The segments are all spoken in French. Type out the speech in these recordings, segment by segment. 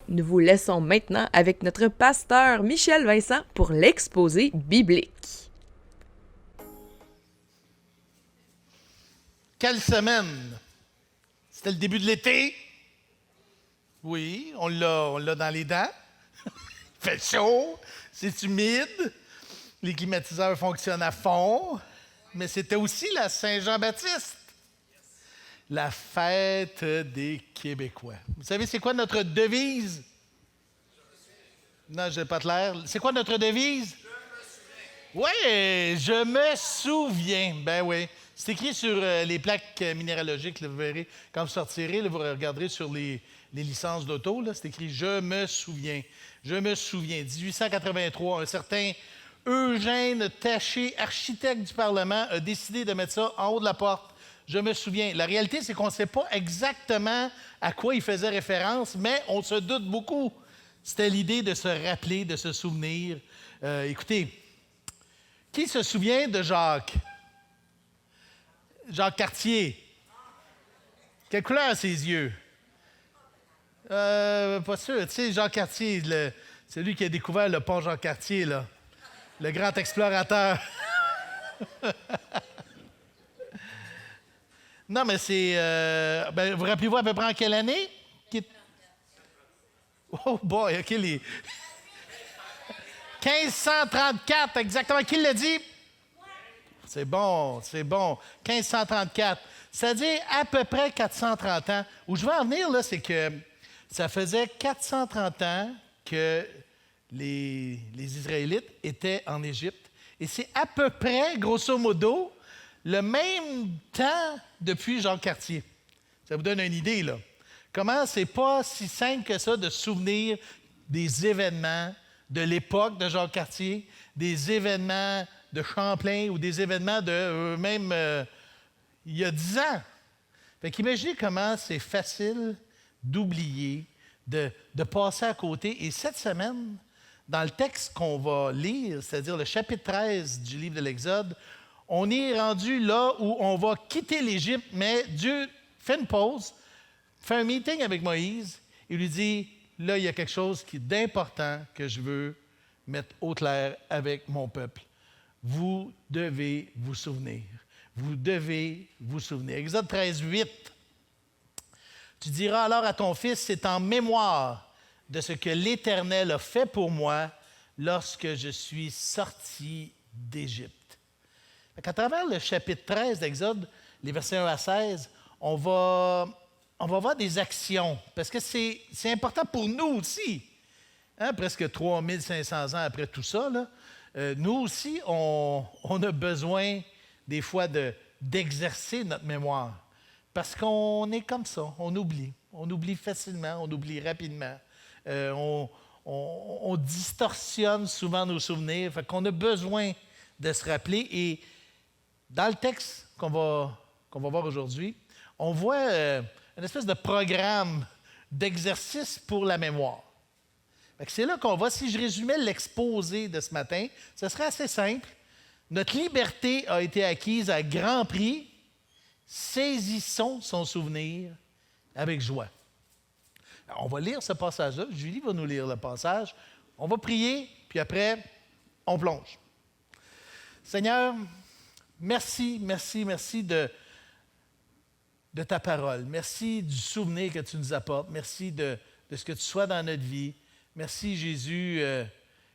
Nous vous laissons maintenant avec notre pasteur Michel Vincent pour l'exposé biblique. Quelle semaine! C'était le début de l'été. Oui, on l'a dans les dents. Il fait chaud, c'est humide, les climatiseurs fonctionnent à fond. Mais c'était aussi la Saint-Jean-Baptiste, la fête des Québécois. Vous savez, c'est quoi notre devise? Non, je n'ai pas l'air. C'est quoi notre devise? Oui, je me souviens. Ben oui. C'est écrit sur les plaques minéralogiques, là, vous verrez. Quand vous sortirez, là, vous regarderez sur les licences d'auto, là, c'est écrit « Je me souviens ». Je me souviens. 1883, un certain Eugène Taché, architecte du Parlement, a décidé de mettre ça en haut de la porte. Je me souviens. La réalité, c'est qu'on ne sait pas exactement à quoi il faisait référence, mais on se doute beaucoup. C'était l'idée de se rappeler, de se souvenir. Écoutez, qui se souvient de Jacques? Jacques Cartier. Quelle couleur a ses yeux? Pas sûr. Tu sais, Jacques Cartier, c'est lui qui a découvert le pont Jacques Cartier, là. Le grand explorateur. Non, mais c'est... vous rappelez-vous à peu près en quelle année? Oh boy, OK, les... 1534, exactement. Qui l'a dit? C'est bon, c'est bon. 1534. C'est-à-dire à peu près 430 ans. Où je veux en venir, là, c'est que ça faisait 430 ans que les Israélites étaient en Égypte. Et c'est à peu près, grosso modo, le même temps depuis Jacques Cartier. Ça vous donne une idée, là. Comment c'est pas si simple que ça de se souvenir des événements de l'époque de Jacques Cartier, des événements de Champlain ou des événements de même il y a 10 ans. Fait qu'imaginez comment c'est facile d'oublier, de passer à côté. Et cette semaine, dans le texte qu'on va lire, c'est-à-dire le chapitre 13 du livre de l'Exode, on est rendu là où on va quitter l'Égypte, mais Dieu fait une pause, fait un meeting avec Moïse, et lui dit, là, il y a quelque chose d'important que je veux mettre au clair avec mon peuple. Vous devez vous souvenir. Vous devez vous souvenir. Exode 13, 8. Tu diras alors à ton fils, c'est en mémoire de ce que l'Éternel a fait pour moi lorsque je suis sorti d'Égypte. À travers le chapitre 13 d'Exode, les versets 1 à 16, on va voir des actions, parce que c'est important pour nous aussi. Hein, presque 3500 ans après tout ça, là, nous aussi, on a besoin des fois d'exercer notre mémoire. Parce qu'on est comme ça, on oublie. On oublie facilement, on oublie rapidement. On distorsionne souvent nos souvenirs. Fait qu'on a besoin de se rappeler. Et dans le texte qu'on va voir aujourd'hui, on voit une espèce de programme d'exercice pour la mémoire. C'est là qu'on va. Si je résumais l'exposé de ce matin, ce serait assez simple. Notre liberté a été acquise à grand prix. Saisissons son souvenir avec joie. Alors, on va lire ce passage-là. Julie va nous lire le passage. On va prier, puis après, on plonge. Seigneur, merci, merci, merci de ta parole. Merci du souvenir que tu nous apportes. Merci de ce que tu sois dans notre vie. Merci, Jésus,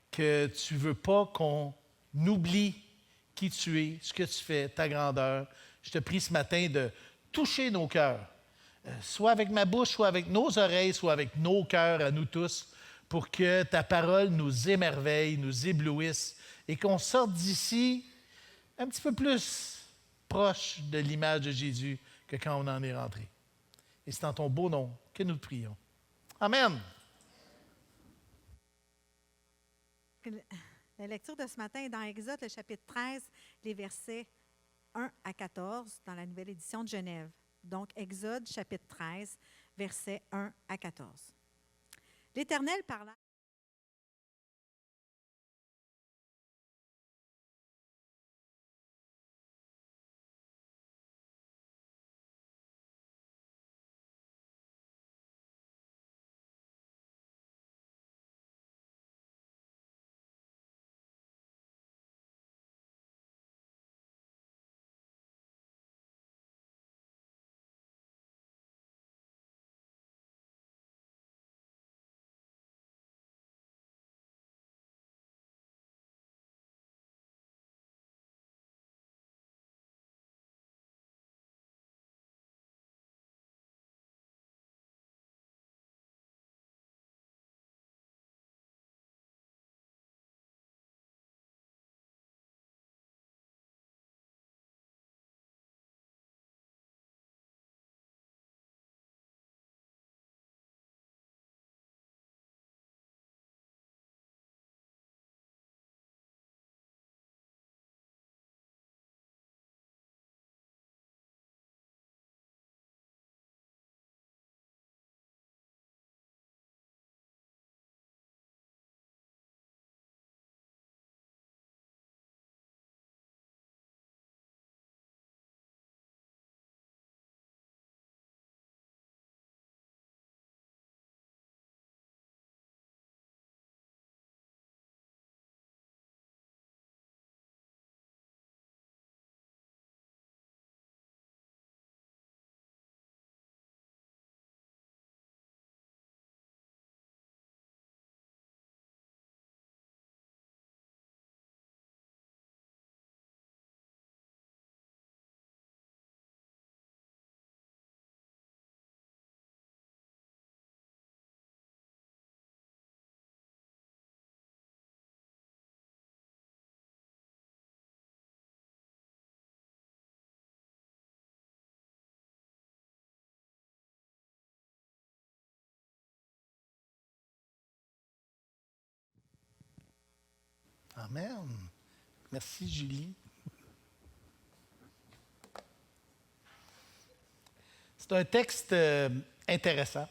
que tu ne veux pas qu'on oublie qui tu es, ce que tu fais, ta grandeur. Je te prie ce matin de toucher nos cœurs, soit avec ma bouche, soit avec nos oreilles, soit avec nos cœurs à nous tous, pour que ta parole nous émerveille, nous éblouisse et qu'on sorte d'ici un petit peu plus proche de l'image de Jésus que quand on en est rentré. Et c'est en ton beau nom que nous te prions. Amen. La lecture de ce matin est dans Exode, le chapitre 13, les versets 1 à 14, dans la nouvelle édition de Genève. Donc, Exode, chapitre 13, versets 1 à 14. L'Éternel parla. Amen. Merci, Julie. C'est un texte intéressant.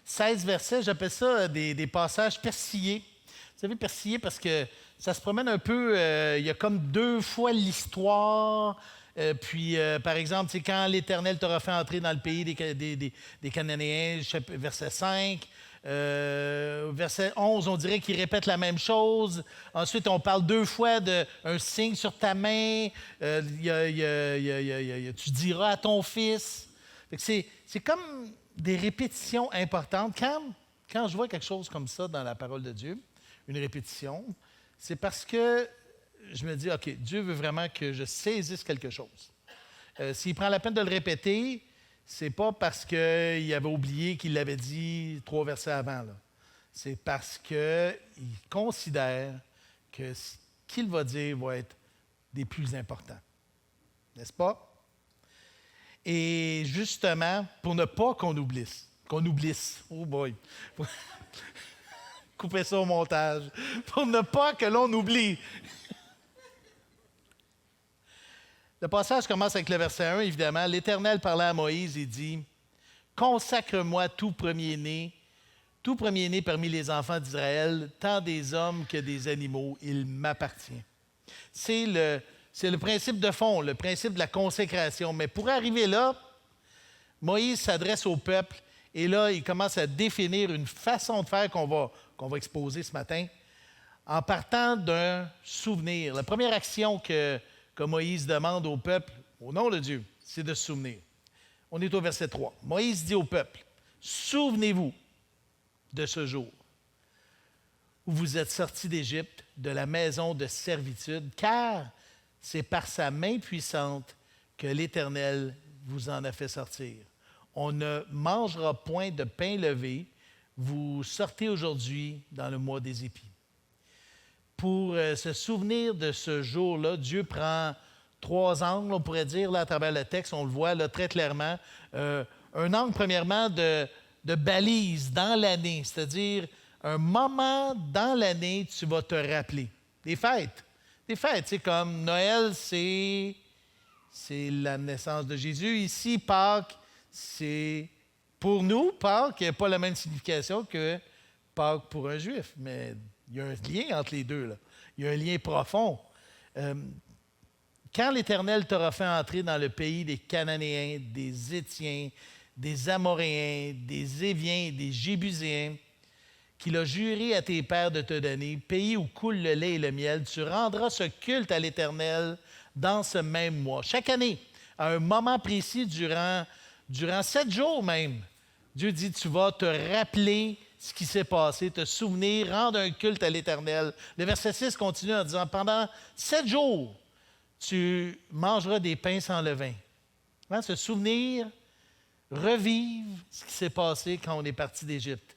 16 versets, j'appelle ça des passages persillés. Vous savez, persillés parce que ça se promène un peu, il y a comme 2 fois l'histoire. Par exemple, c'est quand l'Éternel t'aura fait entrer dans le pays des Cananéens, verset 5. Verset 11, on dirait qu'il répète la même chose. Ensuite, on parle 2 fois d'un signe sur ta main. Tu diras à ton fils. C'est comme des répétitions importantes. Quand je vois quelque chose comme ça dans la parole de Dieu, une répétition, c'est parce que je me dis, OK, Dieu veut vraiment que je saisisse quelque chose. S'il prend la peine de le répéter, c'est pas parce qu'il avait oublié qu'il l'avait dit 3 versets avant. Là. C'est parce qu'il considère que ce qu'il va dire va être des plus importants. N'est-ce pas? Et justement, pour ne pas qu'on oublie, oh boy, coupez ça au montage, pour ne pas que l'on oublie. Le passage commence avec le verset 1, évidemment. L'Éternel parla à Moïse et dit, « Consacre-moi tout premier-né parmi les enfants d'Israël, tant des hommes que des animaux, il m'appartient. » C'est le principe de fond, le principe de la consécration. Mais pour arriver là, Moïse s'adresse au peuple et là, il commence à définir une façon de faire qu'on va exposer ce matin en partant d'un souvenir. La première action que Moïse demande au peuple, au nom de Dieu, c'est de se souvenir. On est au verset 3. Moïse dit au peuple, « Souvenez-vous de ce jour où vous êtes sortis d'Égypte, de la maison de servitude, car c'est par sa main puissante que l'Éternel vous en a fait sortir. On ne mangera point de pain levé. Vous sortez aujourd'hui dans le mois des épis. » Pour se souvenir de ce jour-là, Dieu prend 3 angles, on pourrait dire, là, à travers le texte, on le voit là, très clairement. Un angle, premièrement, de balise dans l'année, c'est-à-dire un moment dans l'année, tu vas te rappeler. Des fêtes. Des fêtes, c'est comme Noël, c'est la naissance de Jésus. Ici, Pâques, c'est pour nous, Pâques n'a pas la même signification que Pâques pour un Juif, mais il y a un lien entre les deux. Là. Il y a un lien profond. Quand l'Éternel t'aura fait entrer dans le pays des Cananéens, des Hétiens, des Amoréens, des Éviens et des Jébuséens, qu'il a juré à tes pères de te donner, pays où coule le lait et le miel, tu rendras ce culte à l'Éternel dans ce même mois. Chaque année, à un moment précis, durant 7 jours même, Dieu dit, tu vas te rappeler ce qui s'est passé, te souvenir, rendre un culte à l'Éternel. Le verset 6 continue en disant, pendant 7 jours, tu mangeras des pains sans levain. Hein, se souvenir, revivre ce qui s'est passé quand on est parti d'Égypte.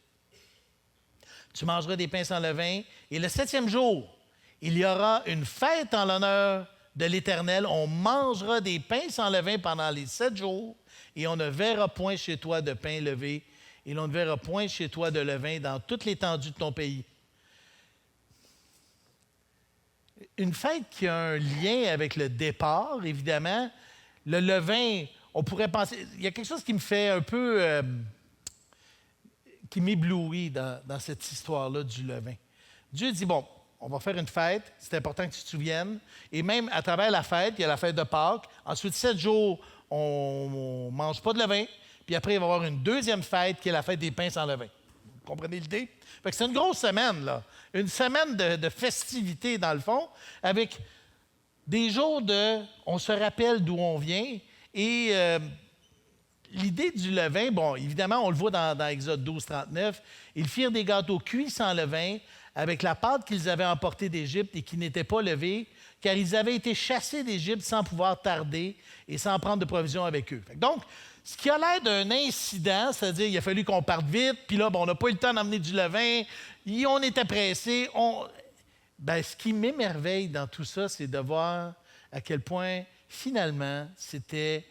Tu mangeras des pains sans levain. Et le 7e jour, il y aura une fête en l'honneur de l'Éternel. On mangera des pains sans levain pendant les 7 jours et on ne verra point chez toi de pain levé et l'on ne verra point chez toi de levain dans toute l'étendue de ton pays. Une fête qui a un lien avec le départ, évidemment. Le levain, on pourrait penser... Il y a quelque chose qui me fait un peu... qui m'éblouit dans cette histoire-là du levain. Dieu dit, bon, on va faire une fête, c'est important que tu te souviennes. Et même à travers la fête, il y a la fête de Pâques. Ensuite, 7 jours, on ne mange pas de levain. Puis après, il va y avoir une deuxième fête qui est la fête des pains sans levain. Vous comprenez l'idée? Fait que c'est une grosse semaine, là. Une semaine de festivités, dans le fond, avec des jours on se rappelle d'où on vient. Et l'idée du levain, bon, évidemment, on le voit dans Exode 12, 39. Ils firent des gâteaux cuits sans levain avec la pâte qu'ils avaient emportée d'Égypte et qui n'était pas levée, car ils avaient été chassés d'Égypte sans pouvoir tarder et sans prendre de provisions avec eux. Donc, ce qui a l'air d'un incident, c'est-à-dire qu'il a fallu qu'on parte vite, puis là, bon, on n'a pas eu le temps d'emmener du levain, on était pressés. Ce qui m'émerveille dans tout ça, c'est de voir à quel point, finalement, c'était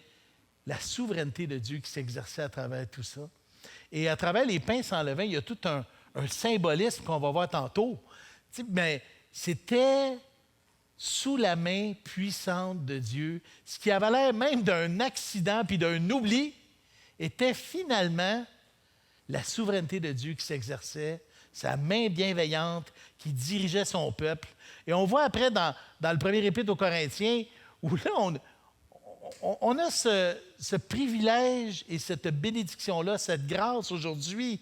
la souveraineté de Dieu qui s'exerçait à travers tout ça. Et à travers les pains sans levain, il y a tout un symbolisme qu'on va voir tantôt. Mais c'était sous la main puissante de Dieu. Ce qui avait l'air même d'un accident puis d'un oubli était finalement la souveraineté de Dieu qui s'exerçait, sa main bienveillante qui dirigeait son peuple. Et on voit après dans le premier épître aux Corinthiens, où là, on a ce privilège et cette bénédiction-là, cette grâce aujourd'hui,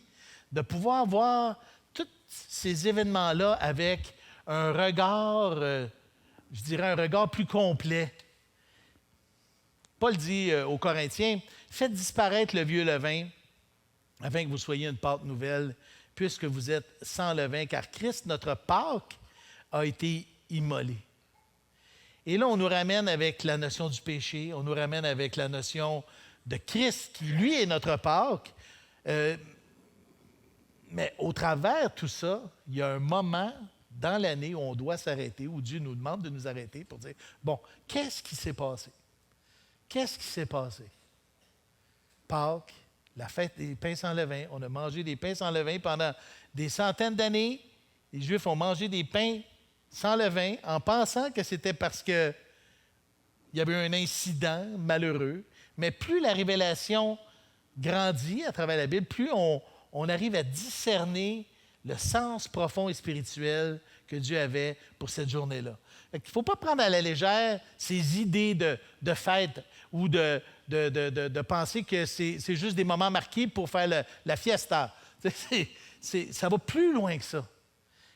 de pouvoir voir tous ces événements-là avec un regard, je dirais un regard plus complet. Paul dit aux Corinthiens, « Faites disparaître le vieux levain, afin que vous soyez une pâte nouvelle, puisque vous êtes sans levain, car Christ, notre Pâque, a été immolé. » Et là, on nous ramène avec la notion du péché, on nous ramène avec la notion de Christ, qui, lui, est notre Pâque. Mais au travers de tout ça, il y a un moment dans l'année où on doit s'arrêter, où Dieu nous demande de nous arrêter pour dire, bon, qu'est-ce qui s'est passé? Qu'est-ce qui s'est passé? Pâques, la fête des pains sans levain. On a mangé des pains sans levain pendant des centaines d'années. Les Juifs ont mangé des pains sans levain en pensant que c'était parce qu'il y avait un incident malheureux. Mais plus la révélation grandit à travers la Bible, plus on arrive à discerner le sens profond et spirituel que Dieu avait pour cette journée-là. Il ne faut pas prendre à la légère ces idées de fête ou de penser que c'est juste des moments marqués pour faire la fiesta. Ça va plus loin que ça.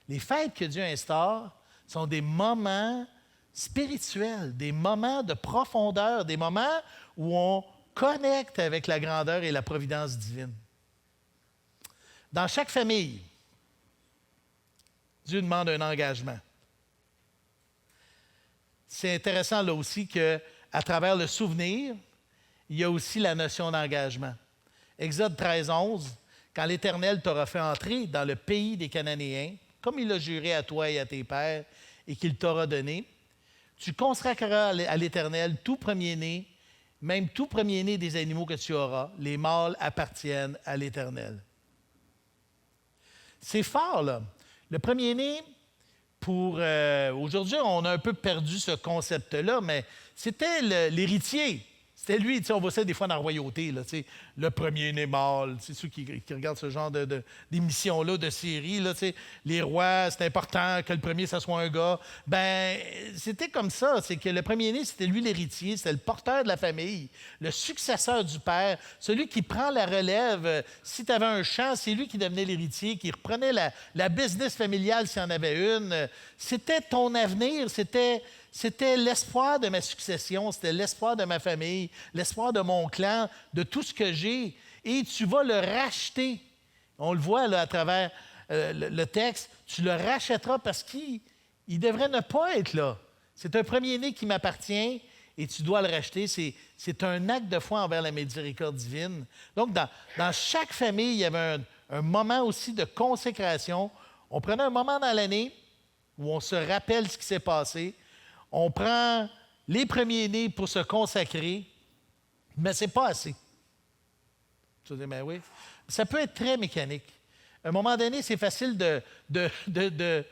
Les fêtes que Dieu instaure sont des moments spirituels, des moments de profondeur, des moments où on connecte avec la grandeur et la providence divine. Dans chaque famille, Dieu demande un engagement. C'est intéressant là aussi qu'à travers le souvenir, il y a aussi la notion d'engagement. Exode 13, 11, « Quand l'Éternel t'aura fait entrer dans le pays des Cananéens, comme il l'a juré à toi et à tes pères, et qu'il t'aura donné, tu consacreras à l'Éternel tout premier-né, même tout premier-né des animaux que tu auras. Les mâles appartiennent à l'Éternel. » C'est fort, là. Le premier-né, aujourd'hui, on a un peu perdu ce concept-là, mais c'était l'héritier. C'était lui, on voit ça des fois dans la royauté, là, le premier-né mâle. Ceux qui regardent ce genre d'émissions-là, de séries, là, les rois, c'est important que le premier, ça soit un gars. Ben, c'était comme ça, c'est que le premier-né, c'était lui l'héritier, c'était le porteur de la famille, le successeur du père, celui qui prend la relève. Si tu avais un champ, c'est lui qui devenait l'héritier, qui reprenait la business familiale s'il y en avait une. C'était ton avenir, c'était l'espoir de ma succession, c'était l'espoir de ma famille, l'espoir de mon clan, de tout ce que j'ai. Et tu vas le racheter. On le voit là, à travers le texte. Tu le rachèteras parce qu'il devrait ne pas être là. C'est un premier-né qui m'appartient et tu dois le racheter. C'est un acte de foi envers la miséricorde divine. Donc, dans chaque famille, il y avait un moment aussi de consécration. On prenait un moment dans l'année où on se rappelle ce qui s'est passé. On prend les premiers-nés pour se consacrer, mais ce n'est pas assez. Tu dis, ben oui. Ça peut être très mécanique. À un moment donné, c'est facile de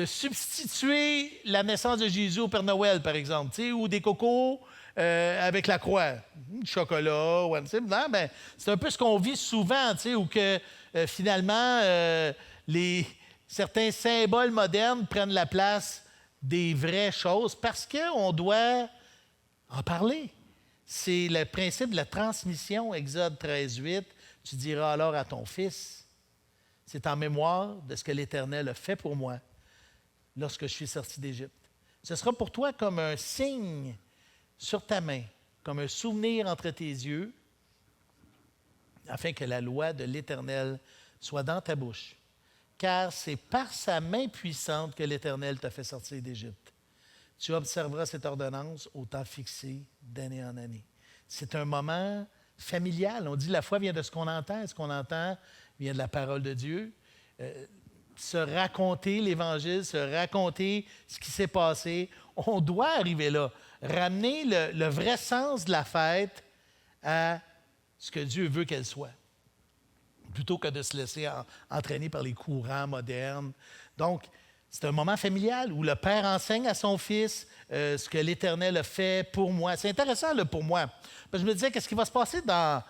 substituer la naissance de Jésus au Père Noël, par exemple, ou des cocos avec la croix, du chocolat, ben, c'est un peu ce qu'on vit souvent, où que finalement, certains symboles modernes prennent la place des vraies choses parce qu'on doit en parler. C'est le principe de la transmission, Exode 13, 8. Tu diras alors à ton fils, c'est en mémoire de ce que l'Éternel a fait pour moi lorsque je suis sorti d'Égypte. Ce sera pour toi comme un signe sur ta main, comme un souvenir entre tes yeux, afin que la loi de l'Éternel soit dans ta bouche. Car c'est par sa main puissante que l'Éternel t'a fait sortir d'Égypte. Tu observeras cette ordonnance au temps fixé d'année en année. C'est un moment familial. On dit la foi vient de ce qu'on entend. Et ce qu'on entend vient de la parole de Dieu. Se raconter l'Évangile, se raconter ce qui s'est passé. On doit arriver là. Ramener le vrai sens de la fête à ce que Dieu veut qu'elle soit, plutôt que de se laisser entraîner par les courants modernes. Donc, C'est un moment familial où le père enseigne à son fils ce que l'Éternel a fait pour moi. C'est intéressant, là, pour moi. Parce que je me disais, qu'est-ce qui va se passer dans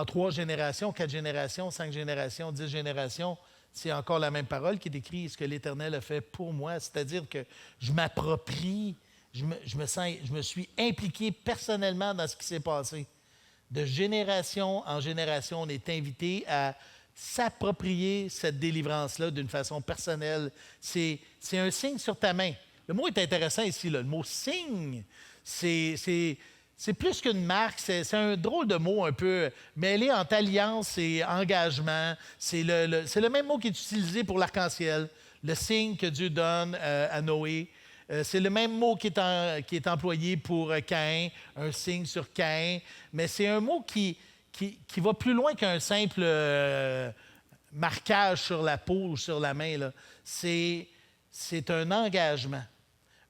3 générations, 4 générations, 5 générations, 10 générations? C'est encore la même parole qui décrit ce que l'Éternel a fait pour moi. C'est-à-dire que je m'approprie, je me suis impliqué personnellement dans ce qui s'est passé. De génération en génération, on est invité à s'approprier cette délivrance-là d'une façon personnelle. C'est un signe sur ta main. Le mot est intéressant ici, là. Le mot « signe », c'est plus qu'une marque, c'est un drôle de mot un peu mêlé entre alliance et engagement. C'est le même mot qui est utilisé pour l'arc-en-ciel, le signe que Dieu donne à Noé. C'est le même mot qui est employé pour Caïn, un signe sur Caïn. Mais c'est un mot qui va plus loin qu'un simple marquage sur la peau ou sur la main, là. C'est un engagement.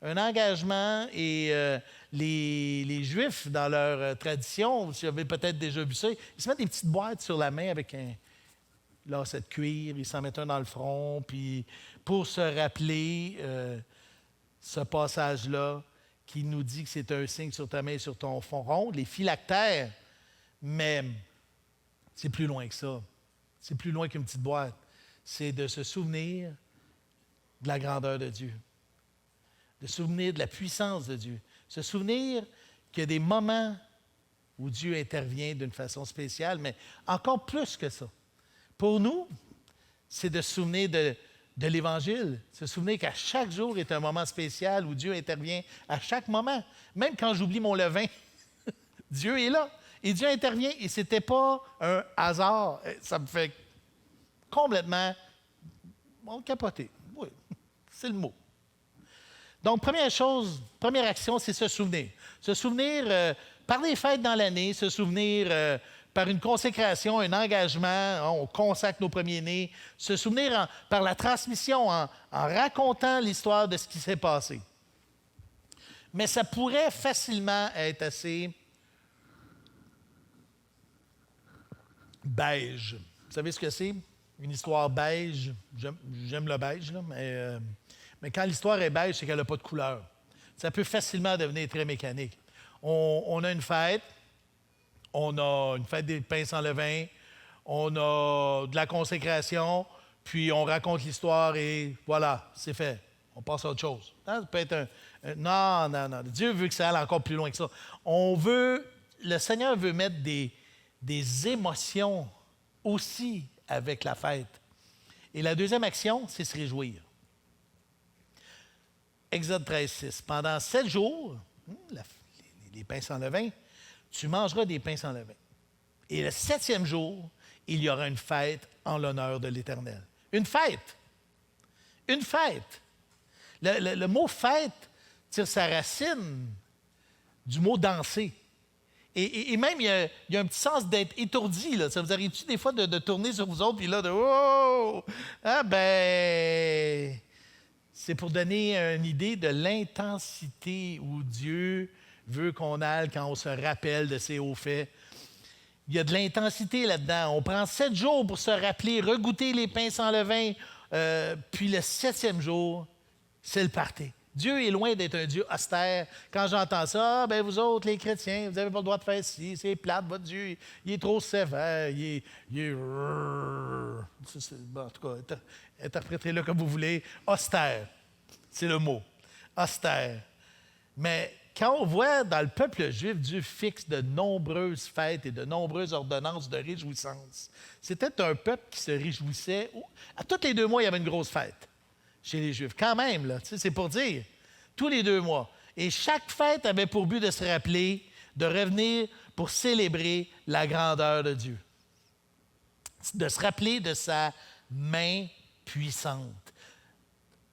Un engagement et les Juifs, dans leur tradition, vous avez peut-être déjà vu ça, ils se mettent des petites boîtes sur la main avec un lacet de cuir, ils s'en mettent un dans le front, puis pour se rappeler ce passage-là qui nous dit que c'est un signe sur ta main et sur ton front, les phylactères, mais c'est plus loin que ça. C'est plus loin qu'une petite boîte. C'est de se souvenir de la grandeur de Dieu, de se souvenir de la puissance de Dieu, se souvenir qu'il y a des moments où Dieu intervient d'une façon spéciale, mais encore plus que ça. Pour nous, c'est de se souvenir de l'Évangile, se souvenir qu'à chaque jour est un moment spécial où Dieu intervient à chaque moment. Même quand j'oublie mon levain, Dieu est là. Et Dieu intervient, et ce n'était pas un hasard. Ça me fait complètement capoter. Oui, c'est le mot. Donc, première action, c'est se souvenir. Se souvenir par des fêtes dans l'année, se souvenir par une consécration, un engagement, on consacre nos premiers-nés, se souvenir par la transmission, en racontant l'histoire de ce qui s'est passé. Mais ça pourrait facilement être assez beige. Vous savez ce que c'est? Une histoire beige. J'aime le beige, là, mais quand l'histoire est beige, c'est qu'elle n'a pas de couleur. Ça peut facilement devenir très mécanique. On a une fête des pains sans levain, on a de la consécration, puis on raconte l'histoire et voilà, c'est fait. On passe à autre chose. Ça peut être non. Dieu veut que ça aille encore plus loin que ça. Le Seigneur veut mettre des émotions aussi avec la fête. Et la deuxième action, c'est se réjouir. Exode 13:6. Pendant 7 jours, les pains sans levain, tu mangeras des pains sans levain. Et le 7e jour, il y aura une fête en l'honneur de l'Éternel. Une fête! Une fête! Le mot « fête » tire sa racine du mot « danser ». Et même, il y a un petit sens d'être étourdi. Là. Ça vous arrive-tu des fois de tourner sur vous autres, puis là, de « oh! » Ah ben, c'est pour donner une idée de l'intensité où Dieu veut qu'on aille quand on se rappelle de ses hauts faits. Il y a de l'intensité là-dedans. On prend 7 jours pour se rappeler, regoûter les pains sans levain, puis le 7e jour, c'est le party. Dieu est loin d'être un Dieu austère. Quand j'entends ça, ben vous autres, les chrétiens, vous n'avez pas le droit de faire ci, c'est plate, votre Dieu, il est trop sévère, il est en tout cas, interprétez-le comme vous voulez. Austère, c'est le mot. Austère. Mais quand on voit dans le peuple juif, Dieu fixe de nombreuses fêtes et de nombreuses ordonnances de réjouissance. C'était un peuple qui se réjouissait. À tous les 2 mois, il y avait une grosse fête chez les Juifs. Quand même, là, c'est pour dire, tous les 2 mois. Et chaque fête avait pour but de se rappeler, de revenir pour célébrer la grandeur de Dieu. De se rappeler de sa main puissante.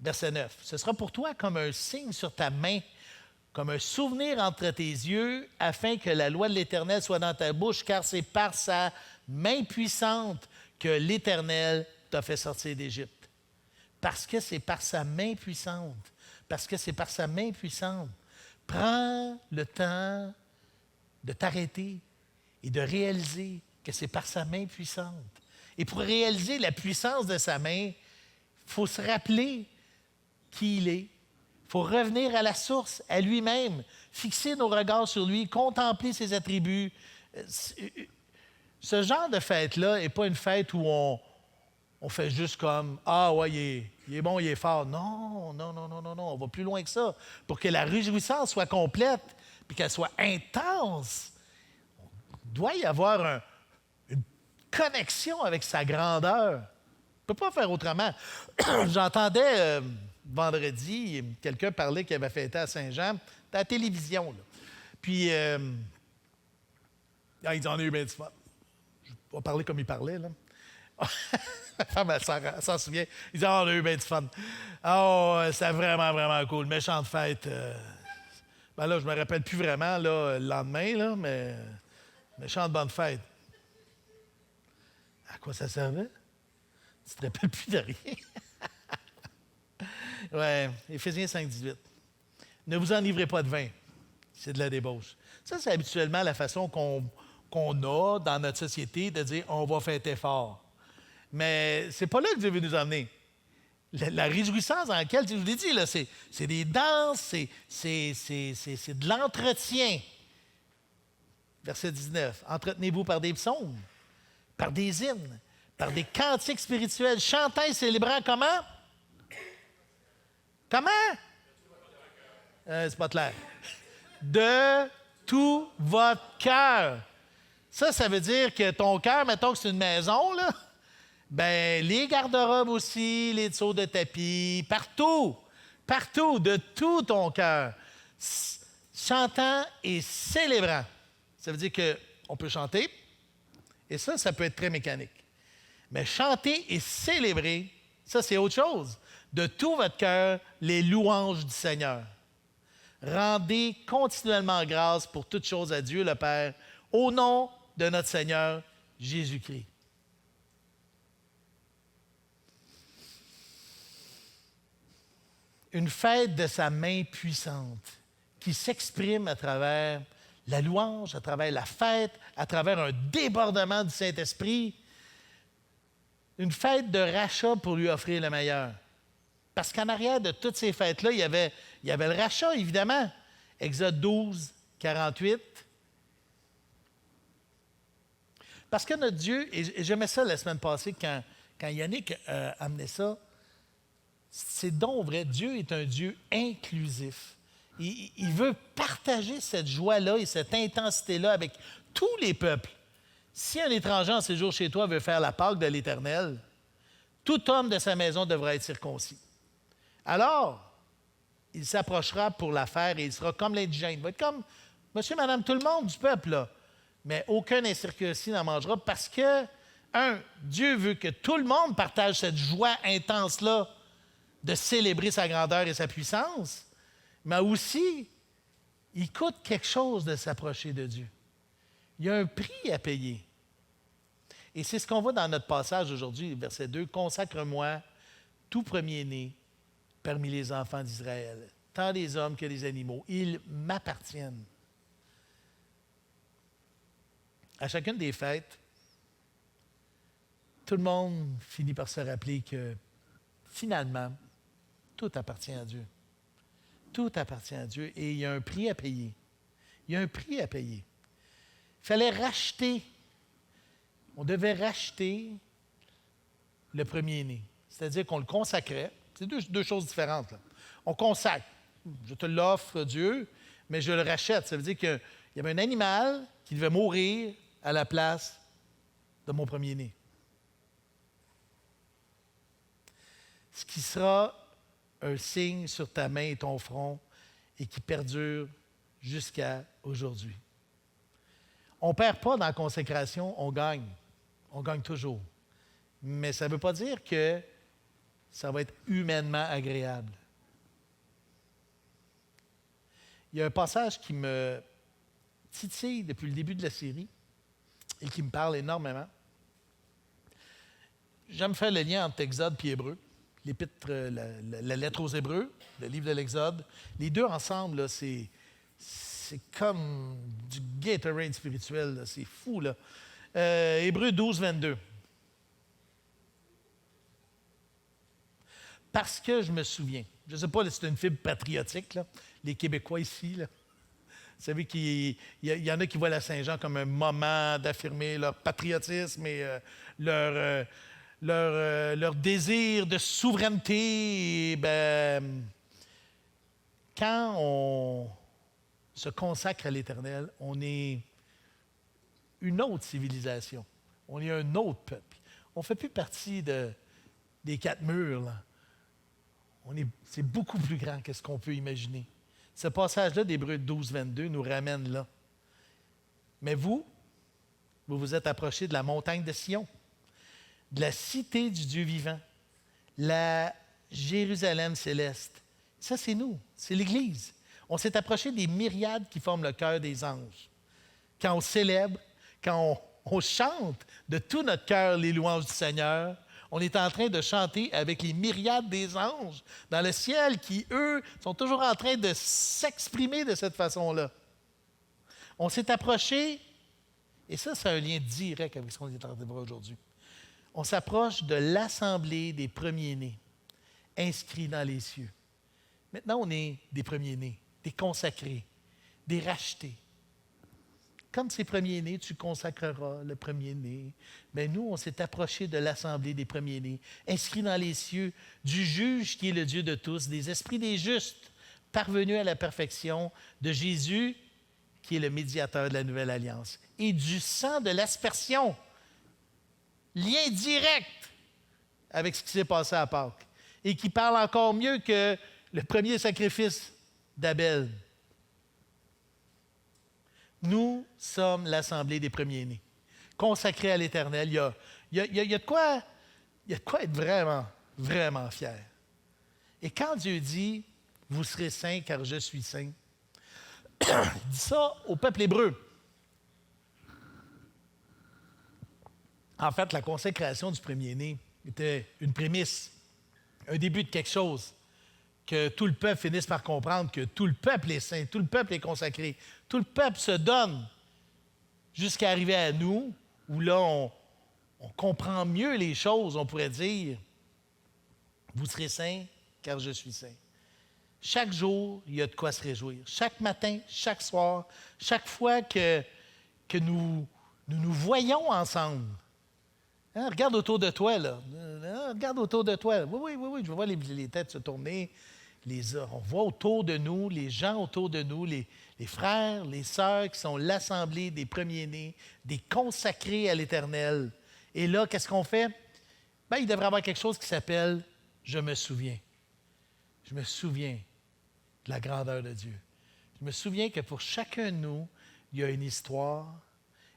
Verset 9. Ce sera pour toi comme un signe sur ta main, comme un souvenir entre tes yeux, afin que la loi de l'Éternel soit dans ta bouche, car c'est par sa main puissante que l'Éternel t'a fait sortir d'Égypte. Parce que c'est par sa main puissante. Parce que c'est par sa main puissante. Prends le temps de t'arrêter et de réaliser que c'est par sa main puissante. Et pour réaliser la puissance de sa main, il faut se rappeler qui il est. Il faut revenir à la source, à lui-même, fixer nos regards sur lui, contempler ses attributs. Ce genre de fête-là n'est pas une fête où on fait juste comme « Ah ouais, il est bon, il est fort ». Non, non, non, non, non, non, on va plus loin que ça. Pour que la réjouissance soit complète puis qu'elle soit intense, il doit y avoir une connexion avec sa grandeur. On ne peut pas faire autrement. J'entendais vendredi, quelqu'un parlait qu'il avait fêté à Saint-Jean, c'était à la télévision. Là. Puis, ils en ont eu bien du fun. Je vais parler comme il parlait, là. Ma femme, elle s'en souvient. Ils disent, on a eu bien du fun. Oh, c'était vraiment, vraiment cool. Méchante fête. Ben là, je me rappelle plus vraiment, là, le lendemain, là, mais méchante bonne fête. À quoi ça servait? Tu te rappelles plus de rien. Oui, Éphésiens 5,18. Ne vous enivrez pas de vin. C'est de la débauche. Ça, c'est habituellement la façon qu'on a dans notre société de dire on va fêter fort. Mais c'est pas là que Dieu veut nous emmener. La réjouissance dans laquelle, je vous l'ai dit, là, c'est des danses, c'est de l'entretien. Verset 19. Entretenez-vous par des psaumes, par des hymnes, par des cantiques spirituels, chantant et célébrant comment? Comment? C'est pas clair. De tout votre cœur. Ça veut dire que ton cœur, mettons que c'est une maison, là, ben les garde-robes aussi, les dessous de tapis, partout, de tout ton cœur, chantant et célébrant. Ça veut dire qu'on peut chanter, et ça peut être très mécanique. Mais chanter et célébrer, ça, c'est autre chose. De tout votre cœur, les louanges du Seigneur. Rendez continuellement grâce pour toutes choses à Dieu le Père, au nom de notre Seigneur Jésus-Christ. Une fête de sa main puissante qui s'exprime à travers la louange, à travers la fête, à travers un débordement du Saint-Esprit. Une fête de rachat pour lui offrir le meilleur. Parce qu'en arrière de toutes ces fêtes-là, il y avait le rachat, évidemment. Exode 12, 48. Parce que notre Dieu, et j'aimais ça la semaine passée quand Yannick amenait ça, c'est donc vrai, Dieu est un Dieu inclusif. Il veut partager cette joie-là et cette intensité-là avec tous les peuples. Si un étranger en séjour chez toi veut faire la Pâque de l'Éternel, tout homme de sa maison devra être circoncis. Alors, il s'approchera pour la faire et il sera comme l'indigène. Il va être comme monsieur, madame, tout le monde du peuple, là. Mais aucun incirconcis n'en mangera parce que, Dieu veut que tout le monde partage cette joie intense-là de célébrer sa grandeur et sa puissance, mais aussi, il coûte quelque chose de s'approcher de Dieu. Il y a un prix à payer. Et c'est ce qu'on voit dans notre passage aujourd'hui, verset 2. « Consacre-moi tout premier-né parmi les enfants d'Israël, tant les hommes que les animaux. Ils m'appartiennent. » À chacune des fêtes, tout le monde finit par se rappeler que, finalement, tout appartient à Dieu. Tout appartient à Dieu et il y a un prix à payer. Il y a un prix à payer. Il fallait racheter. On devait racheter le premier-né. C'est-à-dire qu'on le consacrait. C'est deux choses différentes, là. On consacre. Je te l'offre, Dieu, mais je le rachète. Ça veut dire qu'il y avait un animal qui devait mourir à la place de mon premier-né. Ce qui sera un signe sur ta main et ton front et qui perdure jusqu'à aujourd'hui. On ne perd pas dans la consécration, on gagne. On gagne toujours. Mais ça ne veut pas dire que ça va être humainement agréable. Il y a un passage qui me titille depuis le début de la série et qui me parle énormément. J'aime faire le lien entre Exode et Hébreu. L'épître, la lettre aux Hébreux, le livre de l'Exode. Les deux ensemble, là, c'est comme du Gatorade spirituel. Là. C'est fou, là. Hébreux 12, 22. Parce que je me souviens. Je ne sais pas si c'est une fibre patriotique, là, les Québécois ici. Là. Vous savez qu'il y en a qui voient la Saint-Jean comme un moment d'affirmer leur patriotisme et leur désir de souveraineté. Et, quand on se consacre à l'Éternel, on est une autre civilisation. On est un autre peuple. On ne fait plus partie des quatre murs. Là. C'est beaucoup plus grand que ce qu'on peut imaginer. Ce passage-là d'Hébreux 12, 22 nous ramène là. Mais vous vous êtes approchés de la montagne de Sion, de la cité du Dieu vivant, la Jérusalem céleste. Ça, c'est nous, c'est l'Église. On s'est approché des myriades qui forment le cœur des anges. Quand on célèbre, quand on chante de tout notre cœur les louanges du Seigneur, on est en train de chanter avec les myriades des anges dans le ciel qui, eux, sont toujours en train de s'exprimer de cette façon-là. On s'est approché, et ça, c'est un lien direct avec ce qu'on est en train de voir aujourd'hui. On s'approche de l'assemblée des premiers-nés, inscrits dans les cieux. Maintenant, on est des premiers-nés, des consacrés, des rachetés. Comme ces premiers-nés, tu consacreras le premier-né. Mais nous, on s'est approché de l'assemblée des premiers-nés, inscrits dans les cieux, du juge qui est le Dieu de tous, des esprits des justes, parvenus à la perfection, de Jésus, qui est le médiateur de la nouvelle alliance, et du sang de l'aspersion, lien direct avec ce qui s'est passé à Pâques, et qui parle encore mieux que le premier sacrifice d'Abel. Nous sommes l'assemblée des premiers-nés, consacrés à l'Éternel. Il y a de quoi être vraiment, vraiment fier. Et quand Dieu dit « Vous serez saints car je suis saint », il dit ça au peuple hébreu. En fait, la consécration du premier-né était une prémisse, un début de quelque chose, que tout le peuple finisse par comprendre que tout le peuple est saint, tout le peuple est consacré, tout le peuple se donne jusqu'à arriver à nous, où là, on comprend mieux les choses, on pourrait dire, vous serez saints, car je suis saint. Chaque jour, il y a de quoi se réjouir. Chaque matin, chaque soir, chaque fois que nous voyons ensemble. Hein, regarde autour de toi, là. Regarde autour de toi. Oui, je vois les têtes se tourner. On voit autour de nous, les gens autour de nous, les frères, les sœurs qui sont l'assemblée des premiers-nés, des consacrés à l'Éternel. Et là, qu'est-ce qu'on fait? Il devrait y avoir quelque chose qui s'appelle « Je me souviens ». Je me souviens de la grandeur de Dieu. Je me souviens que pour chacun de nous, il y a une histoire.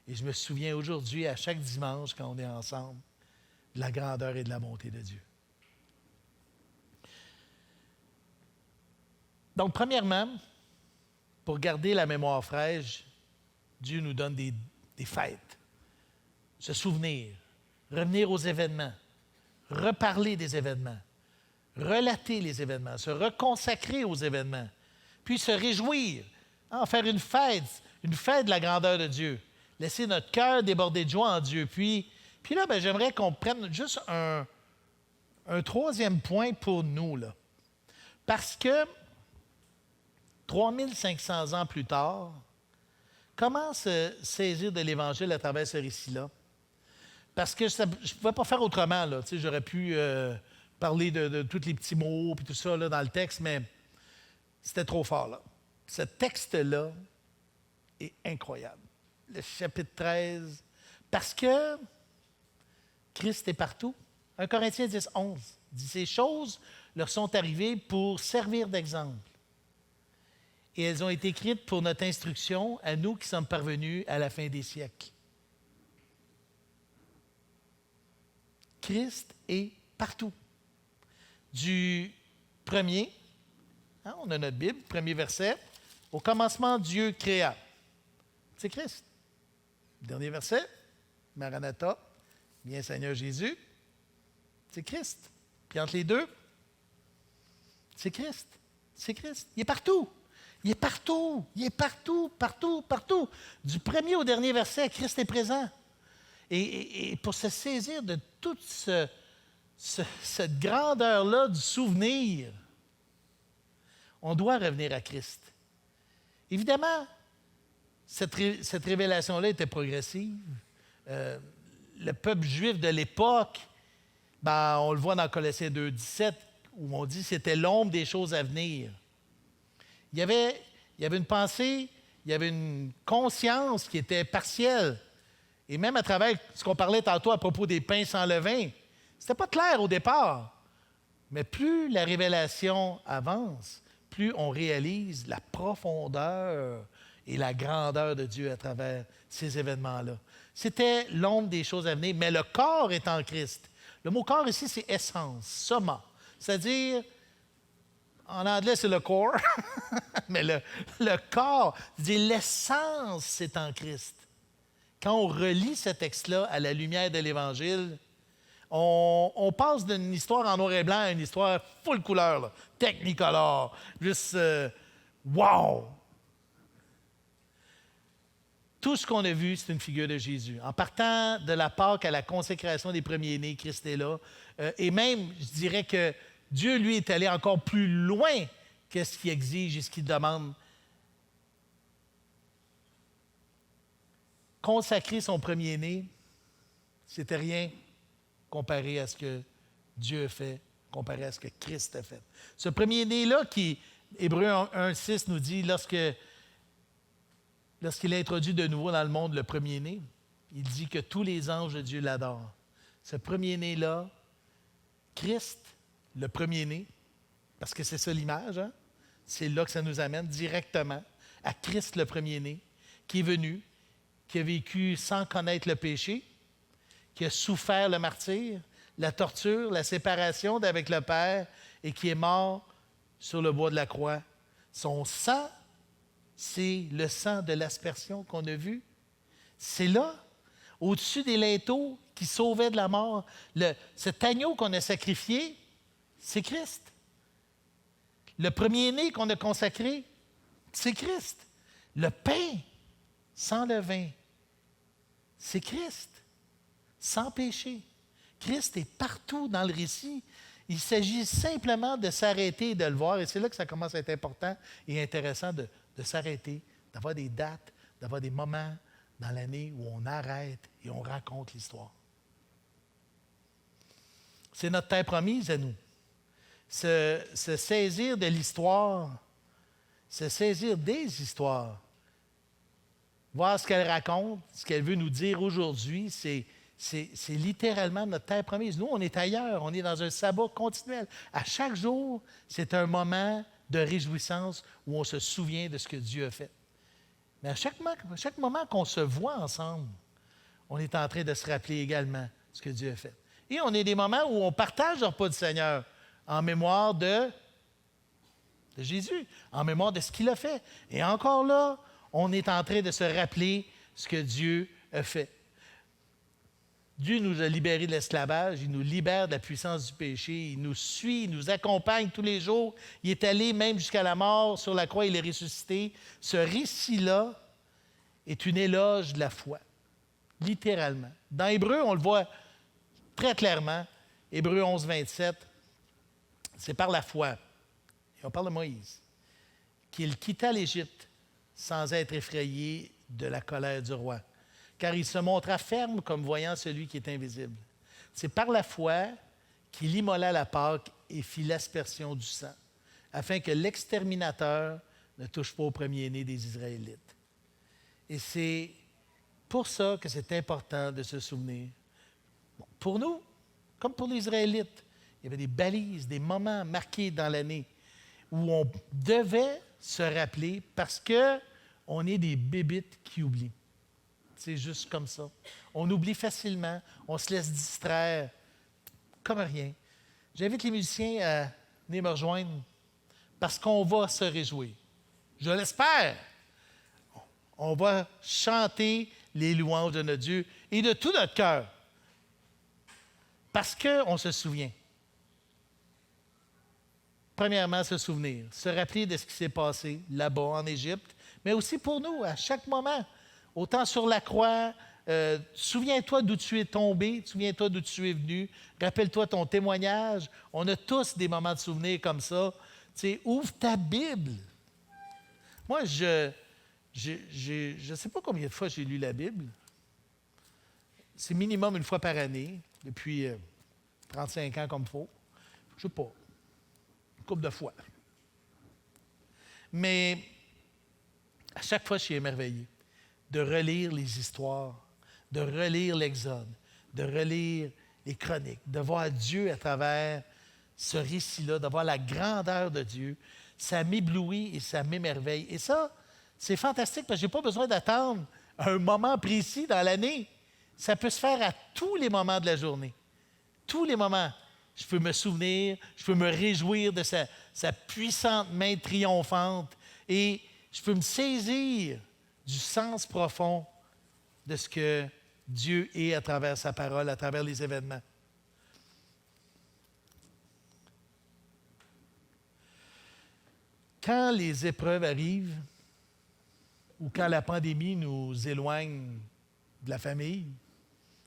Et je me souviens aujourd'hui, à chaque dimanche, quand on est ensemble, de la grandeur et de la bonté de Dieu. Donc, premièrement, pour garder la mémoire fraîche, Dieu nous donne des fêtes. Se souvenir, revenir aux événements, reparler des événements, relater les événements, se reconsacrer aux événements, puis se réjouir, en faire une fête de la grandeur de Dieu. Laisser notre cœur déborder de joie en Dieu. Puis là, j'aimerais qu'on prenne juste un troisième point pour nous, là. Parce que 3500 ans plus tard, comment se saisir de l'Évangile à travers ce récit-là? Parce que je ne pouvais pas faire autrement, là. Tu sais, j'aurais pu parler de tous les petits mots et tout ça là, dans le texte, mais c'était trop fort, là. Ce texte-là est incroyable. Le chapitre 13, parce que Christ est partout. 1 Corinthiens 10, 11 dit « Ces choses leur sont arrivées pour servir d'exemple. Et elles ont été écrites pour notre instruction, à nous qui sommes parvenus à la fin des siècles. » Christ est partout. Du premier, on a notre Bible, premier verset, « Au commencement, Dieu créa. » C'est Christ. Dernier verset, « Maranatha, viens Seigneur Jésus. » C'est Christ. Puis entre les deux, c'est Christ. C'est Christ. Il est partout. Il est partout. Il est partout, partout, partout. Du premier au dernier verset, Christ est présent. Et pour se saisir de toute cette grandeur-là du souvenir, On doit revenir à Christ. Évidemment, cette révélation-là était progressive. Le peuple juif de l'époque, on le voit dans Colossiens 2,17, où on dit que c'était l'ombre des choses à venir. Il y avait une pensée, il y avait une conscience qui était partielle. Et même à travers ce qu'on parlait tantôt à propos des pains sans levain, c'était pas clair au départ. Mais plus la révélation avance, plus on réalise la profondeur et la grandeur de Dieu à travers ces événements-là. C'était l'ombre des choses à venir, mais le corps est en Christ. Le mot corps ici, c'est essence, soma. C'est-à-dire, en anglais, c'est le corps, mais le corps, c'est l'essence, c'est en Christ. Quand on relit ce texte-là à la lumière de l'Évangile, on passe d'une histoire en noir et blanc à une histoire full couleur, là, technicolor, juste wow! Tout ce qu'on a vu, c'est une figure de Jésus. En partant de la Pâque à la consécration des premiers-nés, Christ est là. Et même, je dirais que Dieu, lui, est allé encore plus loin que ce qu'il exige et ce qu'il demande. Consacrer son premier-né, c'était rien comparé à ce que Dieu a fait, comparé à ce que Christ a fait. Ce premier-né-là, qui, Hébreux 1,6 nous dit, lorsqu'il introduit de nouveau dans le monde le premier-né, il dit que tous les anges de Dieu l'adorent. Ce premier-né-là, Christ, le premier-né, parce que c'est ça l'image, hein? C'est là que ça nous amène directement à Christ, le premier-né, qui est venu, qui a vécu sans connaître le péché, qui a souffert le martyre, la torture, la séparation d'avec le Père et qui est mort sur le bois de la croix. Son sang, c'est le sang de l'aspersion qu'on a vu. C'est là, au-dessus des linteaux qui sauvaient de la mort. Cet agneau qu'on a sacrifié, c'est Christ. Le premier-né qu'on a consacré, c'est Christ. Le pain sans levain, c'est Christ. Sans péché. Christ est partout dans le récit. Il s'agit simplement de s'arrêter et de le voir. Et c'est là que ça commence à être important et intéressant de s'arrêter, d'avoir des dates, d'avoir des moments dans l'année où on arrête et on raconte l'histoire. C'est notre terre promise à nous. Se saisir de l'histoire, se saisir des histoires, voir ce qu'elle raconte, ce qu'elle veut nous dire aujourd'hui, c'est littéralement notre terre promise. Nous, on est ailleurs, on est dans un sabbat continuel. À chaque jour, c'est un moment de réjouissance où on se souvient de ce que Dieu a fait. Mais à chaque moment qu'on se voit ensemble, on est en train de se rappeler également ce que Dieu a fait. Et on a des moments où on partage le repas du Seigneur en mémoire de Jésus, en mémoire de ce qu'il a fait. Et encore là, on est en train de se rappeler ce que Dieu a fait. Dieu nous a libérés de l'esclavage, il nous libère de la puissance du péché, il nous suit, il nous accompagne tous les jours. Il est allé même jusqu'à la mort sur la croix, il est ressuscité. Ce récit-là est une éloge de la foi, littéralement. Dans Hébreux, on le voit très clairement. Hébreux 11, 27, c'est par la foi, et on parle de Moïse, qu'il quitta l'Égypte sans être effrayé de la colère du roi, car il se montra ferme comme voyant celui qui est invisible. C'est par la foi qu'il immola la Pâque et fit l'aspersion du sang, afin que l'exterminateur ne touche pas au premier-né des Israélites. Et c'est pour ça que c'est important de se souvenir. Bon, pour nous, comme pour les Israélites, il y avait des balises, des moments marqués dans l'année où on devait se rappeler parce qu'on est des bébites qui oublient. C'est juste comme ça. On oublie facilement, on se laisse distraire comme rien. J'invite les musiciens à venir me rejoindre parce qu'on va se réjouir. Je l'espère. On va chanter les louanges de notre Dieu et de tout notre cœur parce qu'on se souvient. Premièrement, se souvenir, se rappeler de ce qui s'est passé là-bas en Égypte, mais aussi pour nous, à chaque moment. Autant sur la croix, souviens-toi d'où tu es tombé, souviens-toi d'où tu es venu, rappelle-toi ton témoignage. On a tous des moments de souvenir comme ça. sais, ouvre ta Bible. Moi, je sais pas combien de fois j'ai lu la Bible. C'est minimum une fois par année, depuis 35 ans comme il faut. Je sais pas. Une couple de fois. Mais à chaque fois, je suis émerveillé de relire les histoires, de relire l'Exode, de relire les chroniques, de voir Dieu à travers ce récit-là, de voir la grandeur de Dieu. Ça m'éblouit et ça m'émerveille. Et ça, c'est fantastique parce que je n'ai pas besoin d'attendre un moment précis dans l'année. Ça peut se faire à tous les moments de la journée. Tous les moments. Je peux me souvenir, je peux me réjouir de sa puissante main triomphante et je peux me saisir du sens profond de ce que Dieu est à travers sa parole, à travers les événements. Quand les épreuves arrivent, ou quand la pandémie nous éloigne de la famille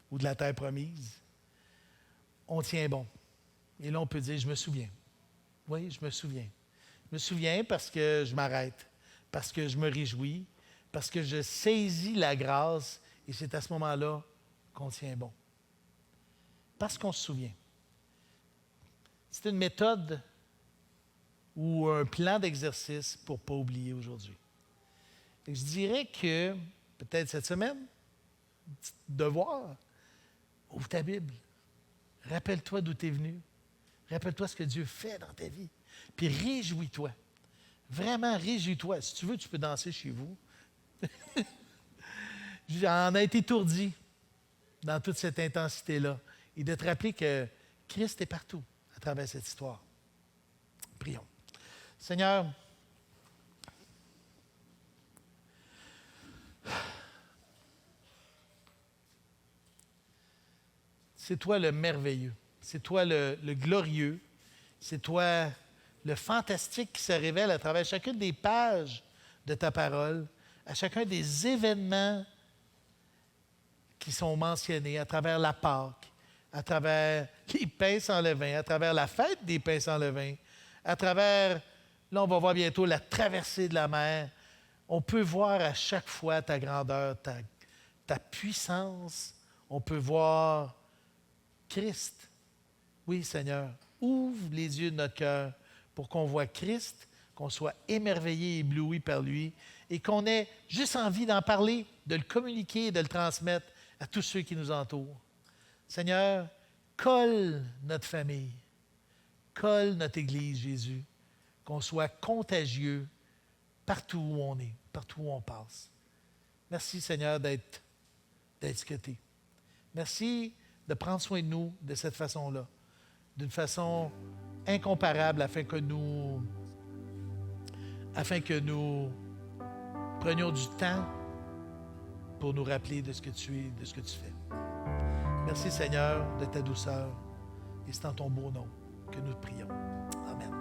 ou de la terre promise, on tient bon. Et là, on peut dire, je me souviens. Oui, je me souviens. Je me souviens parce que je m'arrête, parce que je me réjouis, parce que je saisis la grâce, et c'est à ce moment-là qu'on tient bon. Parce qu'on se souvient. C'est une méthode ou un plan d'exercice pour ne pas oublier aujourd'hui. Et je dirais que, peut-être cette semaine, petit devoir, ouvre ta Bible. Rappelle-toi d'où tu es venu. Rappelle-toi ce que Dieu fait dans ta vie. Puis réjouis-toi. Vraiment, réjouis-toi. Si tu veux, tu peux danser chez vous. J'en ai été étourdi dans toute cette intensité-là. Et de te rappeler que Christ est partout à travers cette histoire. Prions. Seigneur, c'est toi le merveilleux, c'est toi le glorieux, c'est toi le fantastique qui se révèle à travers chacune des pages de ta parole, à chacun des événements qui sont mentionnés, à travers la Pâque, à travers les pains sans levain, à travers la fête des pains sans levain, à travers, là on va voir bientôt la traversée de la mer. On peut voir à chaque fois ta grandeur, ta puissance. On peut voir Christ. Oui, Seigneur, ouvre les yeux de notre cœur pour qu'on voit Christ, qu'on soit émerveillé, ébloui par lui et qu'on ait juste envie d'en parler, de le communiquer, de le transmettre à tous ceux qui nous entourent. Seigneur, colle notre famille, colle notre Église, Jésus, qu'on soit contagieux partout où on est, partout où on passe. Merci, Seigneur, d'être ce que tu es. Merci de prendre soin de nous de cette façon-là, d'une façon incomparable afin que nous prenions du temps pour nous rappeler de ce que tu es, de ce que tu fais. Merci, Seigneur, de ta douceur, et c'est en ton beau nom que nous te prions. Amen.